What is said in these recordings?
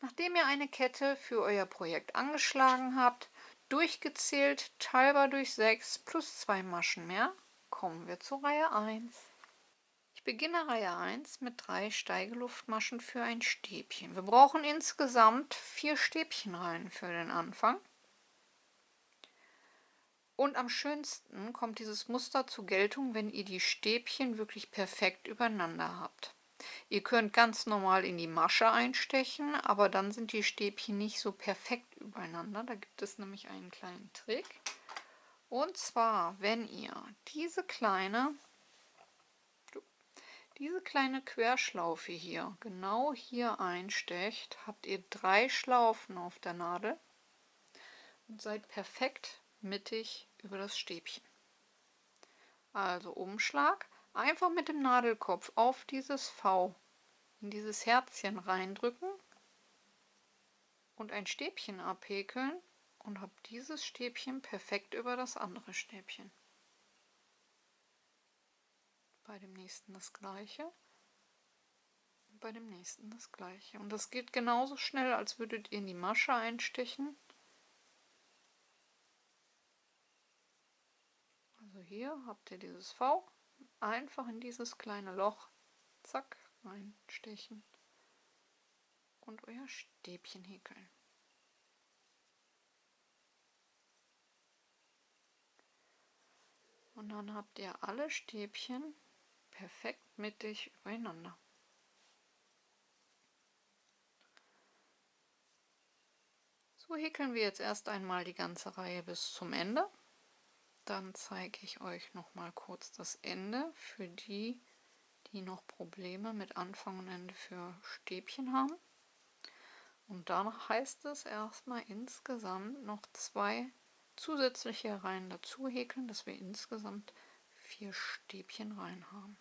Nachdem ihr eine Kette für euer Projekt angeschlagen habt, durchgezählt, teilbar durch 6 plus 2 Maschen mehr, kommen wir zu Reihe 1. Ich beginne Reihe 1 mit 3 Steigeluftmaschen für ein Stäbchen. Wir brauchen insgesamt 4 Stäbchenreihen für den Anfang. Und am schönsten kommt dieses Muster zur Geltung, wenn ihr die Stäbchen wirklich perfekt übereinander habt. Ihr könnt ganz normal in die Masche einstechen, aber dann sind die Stäbchen nicht so perfekt übereinander. Da gibt es nämlich einen kleinen Trick. Und zwar, wenn ihr diese kleine Querschlaufe hier genau hier einstecht, habt ihr 3 Schlaufen auf der Nadel und seid perfekt mittig über das Stäbchen. Also Umschlag, einfach mit dem Nadelkopf auf dieses V, in dieses Herzchen reindrücken und ein Stäbchen abhäkeln und habt dieses Stäbchen perfekt über das andere Stäbchen. Bei dem nächsten das gleiche. Und bei dem nächsten das gleiche. Und das geht genauso schnell, als würdet ihr in die Masche einstechen. Also hier habt ihr dieses V, einfach in dieses kleine Loch, zack, reinstechen und euer Stäbchen häkeln. Und dann habt ihr alle Stäbchen perfekt mittig übereinander. So häkeln wir jetzt erst einmal die ganze Reihe bis zum Ende. Dann zeige ich euch noch mal kurz das Ende für die, die noch Probleme mit Anfang und Ende für Stäbchen haben. Und danach heißt es erstmal insgesamt noch 2 zusätzliche Reihen dazu häkeln, dass wir insgesamt 4 Stäbchenreihen haben.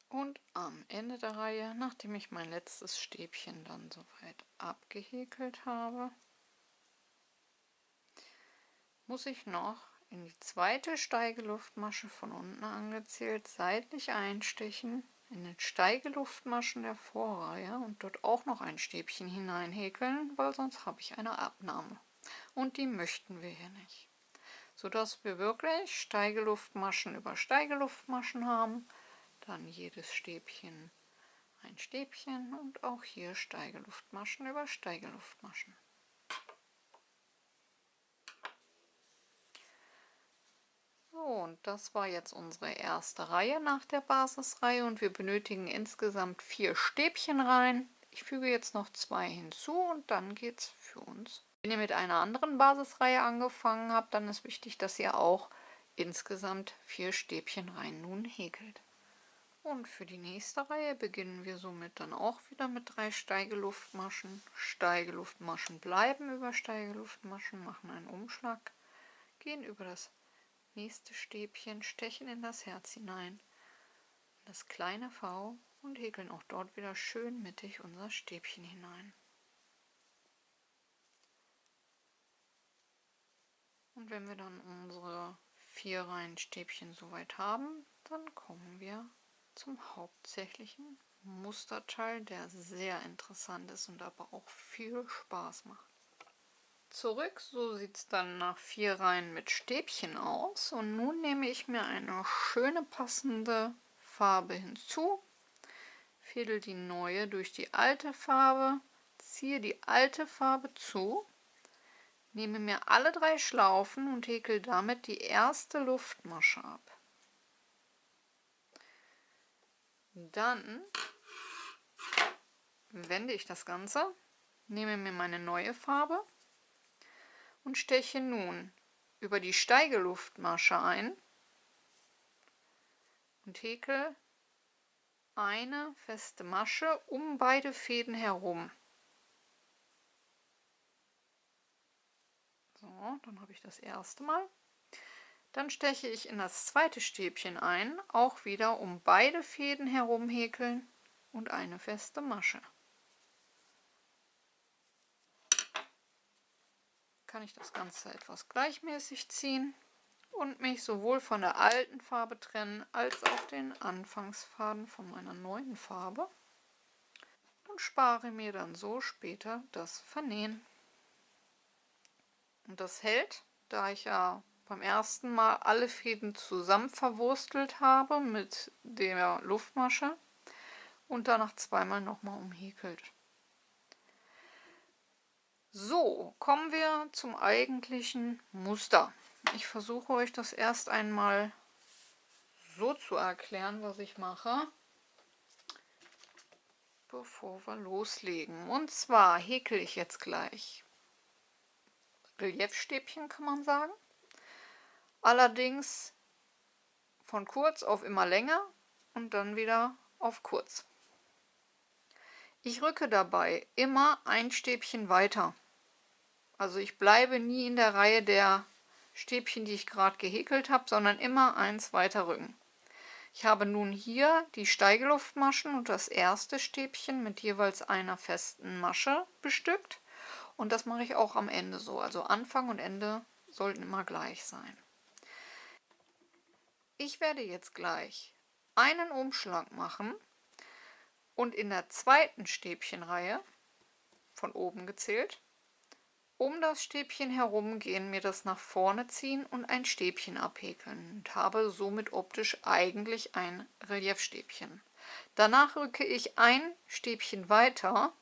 Und am Ende der Reihe, nachdem ich mein letztes Stäbchen dann soweit abgehäkelt habe, muss ich noch in die zweite Steigeluftmasche von unten angezählt seitlich einstechen, in den Steigeluftmaschen der Vorreihe und dort auch noch ein Stäbchen hineinhäkeln, weil sonst habe ich eine Abnahme. Und die möchten wir hier nicht. Sodass wir wirklich Steigeluftmaschen über Steigeluftmaschen haben, dann jedes Stäbchen ein Stäbchen und auch hier Steigeluftmaschen über Steigeluftmaschen. So, und das war jetzt unsere erste Reihe nach der Basisreihe und wir benötigen insgesamt 4 Stäbchenreihen. Ich füge jetzt noch 2 hinzu und dann geht's für uns. Wenn ihr mit einer anderen Basisreihe angefangen habt, dann ist wichtig, dass ihr auch insgesamt 4 Stäbchenreihen nun häkelt. Und für die nächste Reihe beginnen wir somit dann auch wieder mit 3 Steigeluftmaschen. Steigeluftmaschen bleiben über Steigeluftmaschen, machen einen Umschlag, gehen über das nächste Stäbchen, stechen in das Herz hinein, in das kleine V und häkeln auch dort wieder schön mittig unser Stäbchen hinein. Und wenn wir dann unsere 4 Reihen Stäbchen soweit haben, dann kommen wir zum hauptsächlichen Musterteil, der sehr interessant ist und aber auch viel Spaß macht. Zurück, so sieht es dann nach 4 Reihen mit Stäbchen aus. Und nun nehme ich mir eine schöne passende Farbe hinzu, fädel die neue durch die alte Farbe, ziehe die alte Farbe zu, nehme mir alle 3 Schlaufen und häkel damit die erste Luftmasche ab. Dann wende ich das Ganze, nehme mir meine neue Farbe und steche nun über die Steigeluftmasche ein und häkel eine feste Masche um beide Fäden herum. So, dann habe ich das erste Mal. Dann steche ich in das zweite Stäbchen ein, auch wieder um beide Fäden herum häkeln und eine feste Masche. Kann ich das Ganze etwas gleichmäßig ziehen und mich sowohl von der alten Farbe trennen, als auch den Anfangsfaden von meiner neuen Farbe. und spare mir dann so später das Vernähen. Und das hält, da ich ja beim ersten Mal alle Fäden zusammen verwurstelt habe mit der Luftmasche und danach zweimal nochmal umhäkelt. So, kommen wir zum eigentlichen Muster. Ich versuche euch das erst einmal so zu erklären, was ich mache, bevor wir loslegen. Und zwar häkel ich jetzt gleich Reliefstäbchen, kann man sagen. Allerdings von kurz auf immer länger und dann wieder auf kurz. Ich rücke dabei immer ein Stäbchen weiter. Also ich bleibe nie in der Reihe der Stäbchen, die ich gerade gehäkelt habe, sondern immer eins weiter rücken. Ich habe nun hier die Steigeluftmaschen und das erste Stäbchen mit jeweils einer festen Masche bestückt. Und das mache ich auch am Ende so. Also Anfang und Ende sollten immer gleich sein. Ich werde jetzt gleich einen Umschlag machen und in der zweiten Stäbchenreihe, von oben gezählt, um das Stäbchen herum gehen, mir das nach vorne ziehen und ein Stäbchen abhäkeln und habe somit optisch eigentlich ein Reliefstäbchen. Danach rücke ich ein Stäbchen weiter,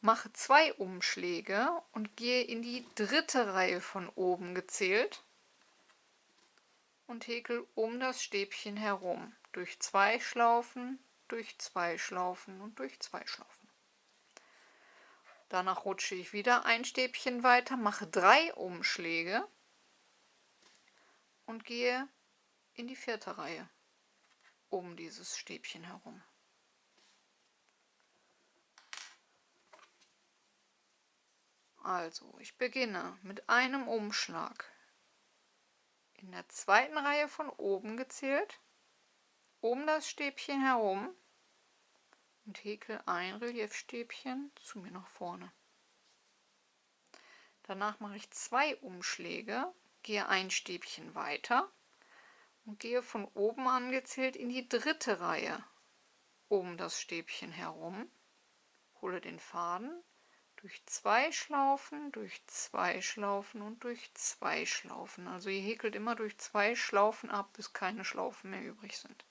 mache 2 Umschläge und gehe in die dritte Reihe von oben gezählt und häkel um das Stäbchen herum durch 2 Schlaufen, durch 2 Schlaufen und durch 2 Schlaufen. Danach rutsche ich wieder ein Stäbchen weiter, mache 3 Umschläge und gehe in die vierte Reihe um dieses Stäbchen herum. Also, ich beginne mit einem Umschlag in der zweiten Reihe von oben gezählt, um das Stäbchen herum und häkel ein Reliefstäbchen zu mir nach vorne. Danach mache ich 2 Umschläge, gehe ein Stäbchen weiter und gehe von oben angezählt in die dritte Reihe um das Stäbchen herum, hole den Faden durch 2 Schlaufen, durch 2 Schlaufen und durch 2 Schlaufen. Also ihr häkelt immer durch 2 Schlaufen ab, bis keine Schlaufen mehr übrig sind.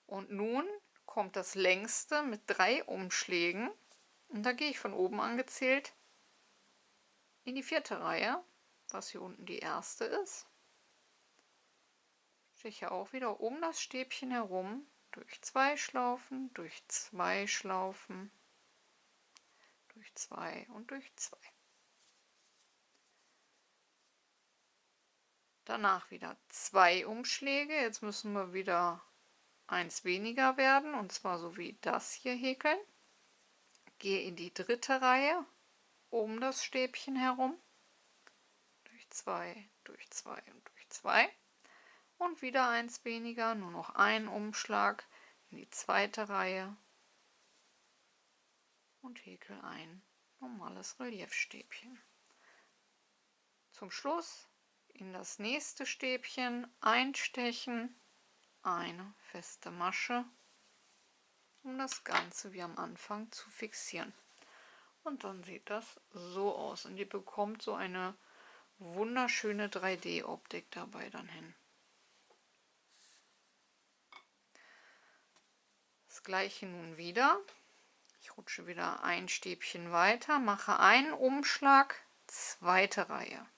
Und nun kommt das längste mit 3 Umschlägen und da gehe ich von oben angezählt in die vierte Reihe, was hier unten die erste ist. Stiche auch wieder um das Stäbchen herum, durch 2 Schlaufen, durch 2 Schlaufen, durch 2 und durch 2. Danach wieder 2 Umschläge, jetzt müssen wir wieder eins weniger werden, und zwar so wie das hier häkeln. Gehe in die dritte Reihe um das Stäbchen herum, durch 2, durch 2 und durch 2. Und wieder eins weniger, nur noch ein Umschlag in die zweite Reihe und häkel ein normales Reliefstäbchen. Zum Schluss in das nächste Stäbchen einstechen, eine feste Masche, um das Ganze wie am Anfang zu fixieren. Und dann sieht das so aus und ihr bekommt so eine wunderschöne 3D-Optik dabei dann hin. Das gleiche nun wieder. Ich rutsche wieder ein Stäbchen weiter, mache einen Umschlag, zweite Reihe,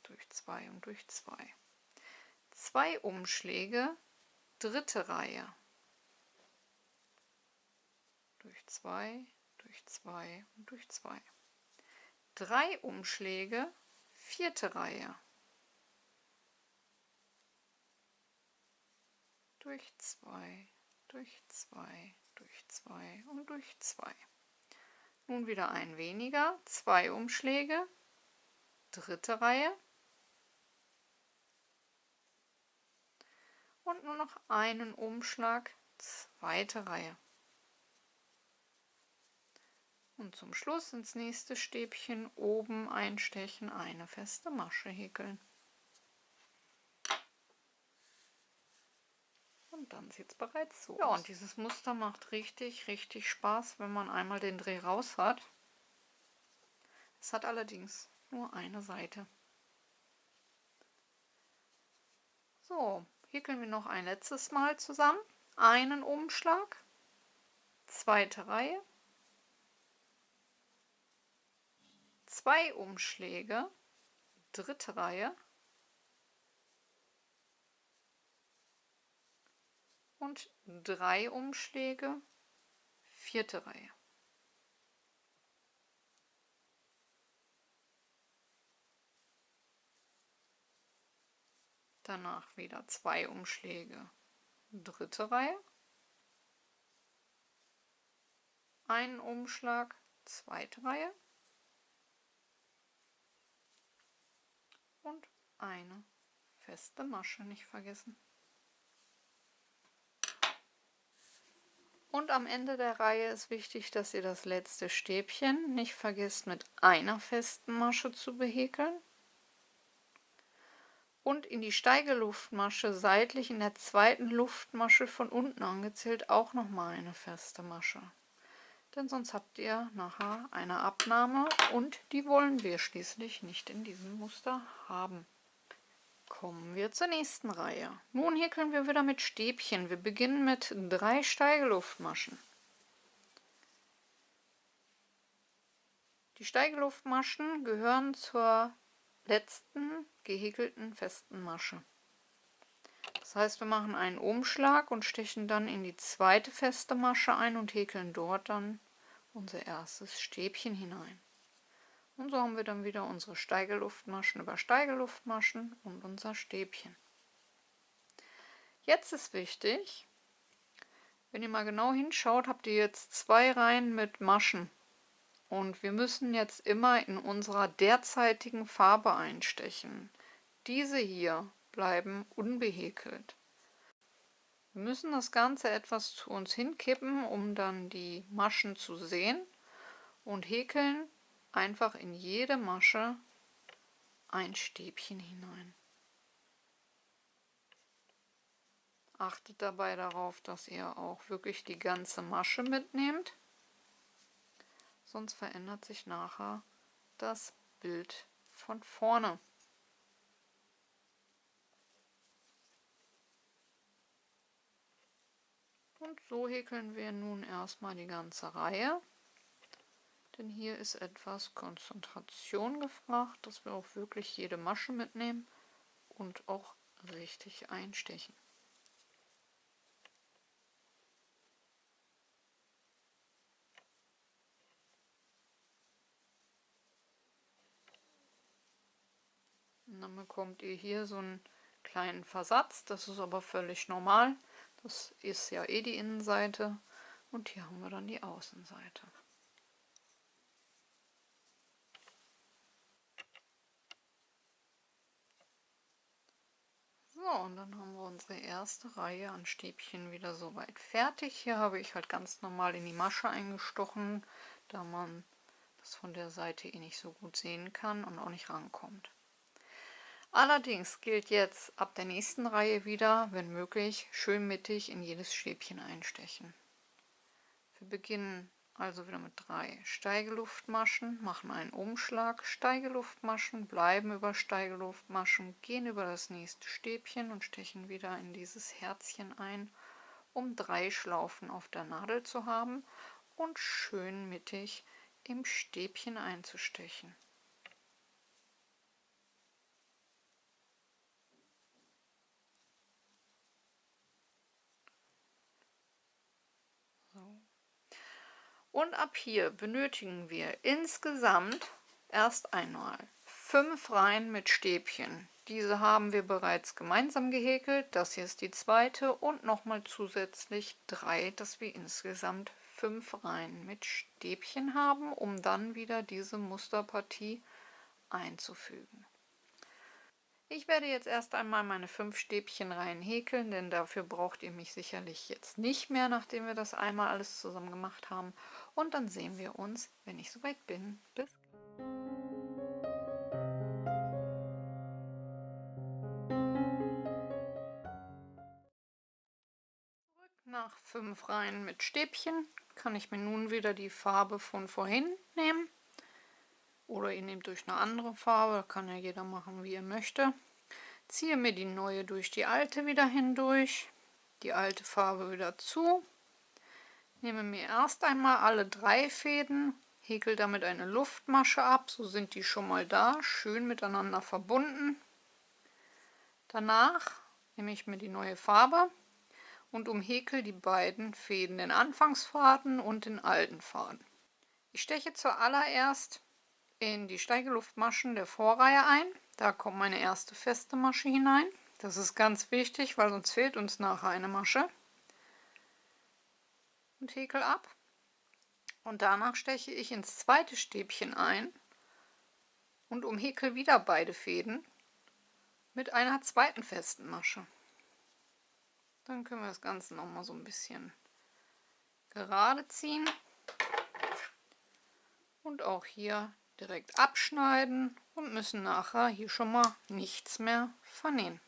durch 2 und durch 2. 2 Umschläge, dritte Reihe, durch 2, durch 2 und durch 2. 3 Umschläge, vierte Reihe, durch 2, durch 2, durch 2 und durch 2. Nun wieder ein weniger, 2 Umschläge, dritte Reihe und nur noch einen Umschlag, zweite Reihe. Und zum Schluss ins nächste Stäbchen oben einstechen, eine feste Masche häkeln. Und dann sieht es bereits so aus. Ja, und dieses Muster macht richtig, richtig Spaß, wenn man einmal den Dreh raus hat. Es hat allerdings nur eine Seite. So, häkeln wir noch ein letztes Mal zusammen. Einen Umschlag, zweite Reihe, 2 Umschläge, dritte Reihe und 3 Umschläge, vierte Reihe. Danach wieder 2 Umschläge, dritte Reihe, einen Umschlag, zweite Reihe und eine feste Masche nicht vergessen. Und am Ende der Reihe ist wichtig, dass ihr das letzte Stäbchen nicht vergesst, mit einer festen Masche zu behäkeln. Und in die Steigeluftmasche seitlich in der zweiten Luftmasche von unten angezählt auch nochmal eine feste Masche. Denn sonst habt ihr nachher eine Abnahme und die wollen wir schließlich nicht in diesem Muster haben. Kommen wir zur nächsten Reihe. Nun häkeln wir wieder mit Stäbchen. Wir beginnen mit 3 Steigeluftmaschen. Die Steigeluftmaschen gehören zur letzten gehäkelten festen Masche. Das heißt, wir machen einen Umschlag und stechen dann in die zweite feste Masche ein und häkeln dort dann unser erstes Stäbchen hinein. Und so haben wir dann wieder unsere Steigeluftmaschen über Steigeluftmaschen und unser Stäbchen. Jetzt ist wichtig, wenn ihr mal genau hinschaut, habt ihr jetzt 2 Reihen mit Maschen. Und wir müssen jetzt immer in unserer derzeitigen Farbe einstechen. Diese hier bleiben unbehäkelt. Wir müssen das Ganze etwas zu uns hinkippen, um dann die Maschen zu sehen, und häkeln einfach in jede Masche ein Stäbchen hinein. Achtet dabei darauf, dass ihr auch wirklich die ganze Masche mitnehmt, sonst verändert sich nachher das Bild von vorne. Und so häkeln wir nun erstmal die ganze Reihe, denn hier ist etwas Konzentration gefragt, dass wir auch wirklich jede Masche mitnehmen und auch richtig einstechen. Und dann bekommt ihr hier so einen kleinen Versatz, das ist aber völlig normal. Das ist ja eh die Innenseite und hier haben wir dann die Außenseite. So, und dann haben wir unsere erste Reihe an Stäbchen wieder soweit fertig. Hier habe ich halt ganz normal in die Masche eingestochen, da man das von der Seite eh nicht so gut sehen kann und auch nicht rankommt. Allerdings gilt jetzt ab der nächsten Reihe wieder, wenn möglich, schön mittig in jedes Stäbchen einstechen. Wir beginnen also wieder mit 3 Steigeluftmaschen, machen einen Umschlag, Steigeluftmaschen, bleiben über Steigeluftmaschen, gehen über das nächste Stäbchen und stechen wieder in dieses Herzchen ein, um 3 Schlaufen auf der Nadel zu haben und schön mittig im Stäbchen einzustechen. Und ab hier benötigen wir insgesamt erst einmal 5 Reihen mit Stäbchen. Diese haben wir bereits gemeinsam gehäkelt. Das hier ist die zweite und nochmal zusätzlich 3, dass wir insgesamt 5 Reihen mit Stäbchen haben, um dann wieder diese Musterpartie einzufügen. Ich werde jetzt erst einmal meine 5 Stäbchenreihen häkeln, denn dafür braucht ihr mich sicherlich jetzt nicht mehr, nachdem wir das einmal alles zusammen gemacht haben. Und dann sehen wir uns, wenn ich soweit bin. Bis Nach 5 Reihen mit Stäbchen kann ich mir nun wieder die Farbe von vorhin nehmen. Oder ihr nehmt euch eine andere Farbe, kann ja jeder machen, wie er möchte. Ziehe mir die neue durch die alte wieder hindurch, die alte Farbe wieder zu. Nehme mir erst einmal alle 3 Fäden, häkel damit eine Luftmasche ab, so sind die schon mal da, schön miteinander verbunden. Danach nehme ich mir die neue Farbe und umhäkel die beiden Fäden, den Anfangsfaden und den alten Faden. Ich steche zuallererst in die Steigeluftmaschen der Vorreihe ein. Da kommt meine erste feste Masche hinein. Das ist ganz wichtig, weil sonst fehlt uns nachher eine Masche. Und häkel ab. Und danach steche ich ins zweite Stäbchen ein und umhäkel wieder beide Fäden mit einer zweiten festen Masche. Dann können wir das Ganze noch mal so ein bisschen gerade ziehen und auch hier direkt abschneiden und müssen nachher hier schon mal nichts mehr vernähen.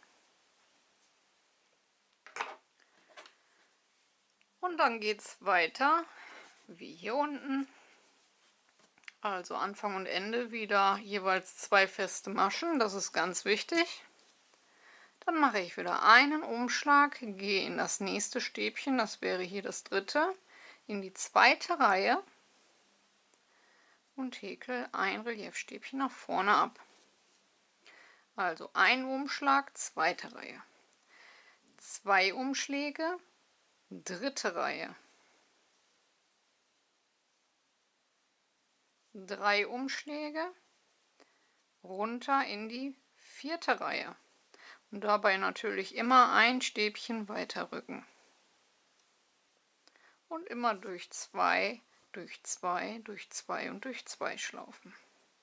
Und dann geht es weiter wie hier unten. Also Anfang und Ende wieder jeweils 2 feste Maschen, das ist ganz wichtig. Dann mache ich wieder einen Umschlag, gehe in das nächste Stäbchen, das wäre hier das dritte, in die zweite Reihe und häkel ein Reliefstäbchen nach vorne ab. Also ein Umschlag, zweite Reihe, 2 Umschläge, dritte Reihe, 3 Umschläge, runter in die vierte Reihe und dabei natürlich immer ein Stäbchen weiter rücken und immer durch 2, durch 2, durch 2 und durch 2 schlaufen.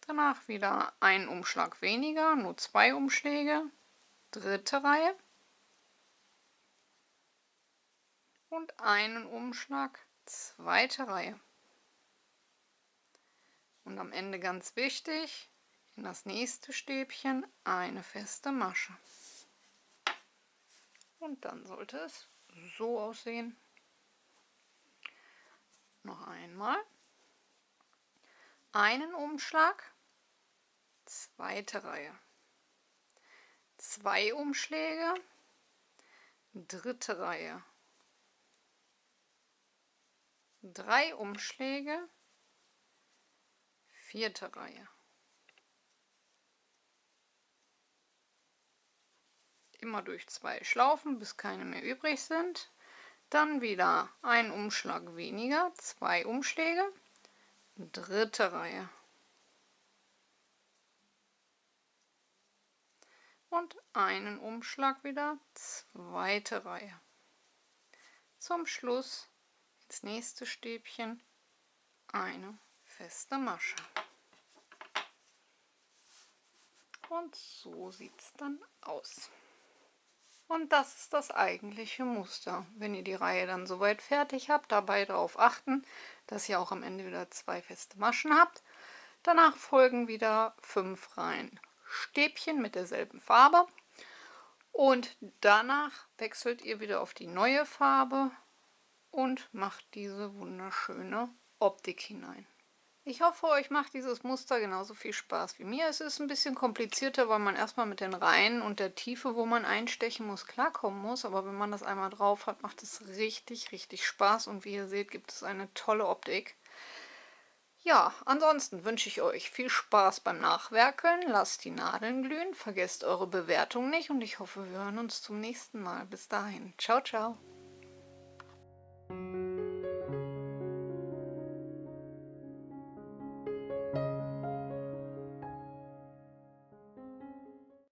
Danach wieder einen Umschlag weniger, nur 2 Umschläge, dritte Reihe und einen Umschlag, zweite Reihe. Und am Ende ganz wichtig, in das nächste Stäbchen eine feste Masche. Und dann sollte es so aussehen. Noch einmal. Einen Umschlag, zweite Reihe. 2 Umschläge, dritte Reihe. 3 Umschläge, vierte Reihe. Immer durch 2 Schlaufen, bis keine mehr übrig sind. Dann wieder ein Umschlag weniger, 2 Umschläge, dritte Reihe. Und einen Umschlag wieder, zweite Reihe. Zum Schluss ins nächste Stäbchen eine feste Masche. Und so sieht es dann aus. Und das ist das eigentliche Muster. Wenn ihr die Reihe dann soweit fertig habt, dabei darauf achten, dass ihr auch am Ende wieder 2 feste Maschen habt. Danach folgen wieder 5 Reihen Stäbchen mit derselben Farbe. Und danach wechselt ihr wieder auf die neue Farbe und macht diese wunderschöne Optik hinein. Ich hoffe, euch macht dieses Muster genauso viel Spaß wie mir. Es ist ein bisschen komplizierter, weil man erstmal mit den Reihen und der Tiefe, wo man einstechen muss, klarkommen muss. Aber wenn man das einmal drauf hat, macht es richtig, richtig Spaß. Und wie ihr seht, gibt es eine tolle Optik. Ja, ansonsten wünsche ich euch viel Spaß beim Nachwerkeln. Lasst die Nadeln glühen, vergesst eure Bewertung nicht und ich hoffe, wir hören uns zum nächsten Mal. Bis dahin. Ciao, ciao.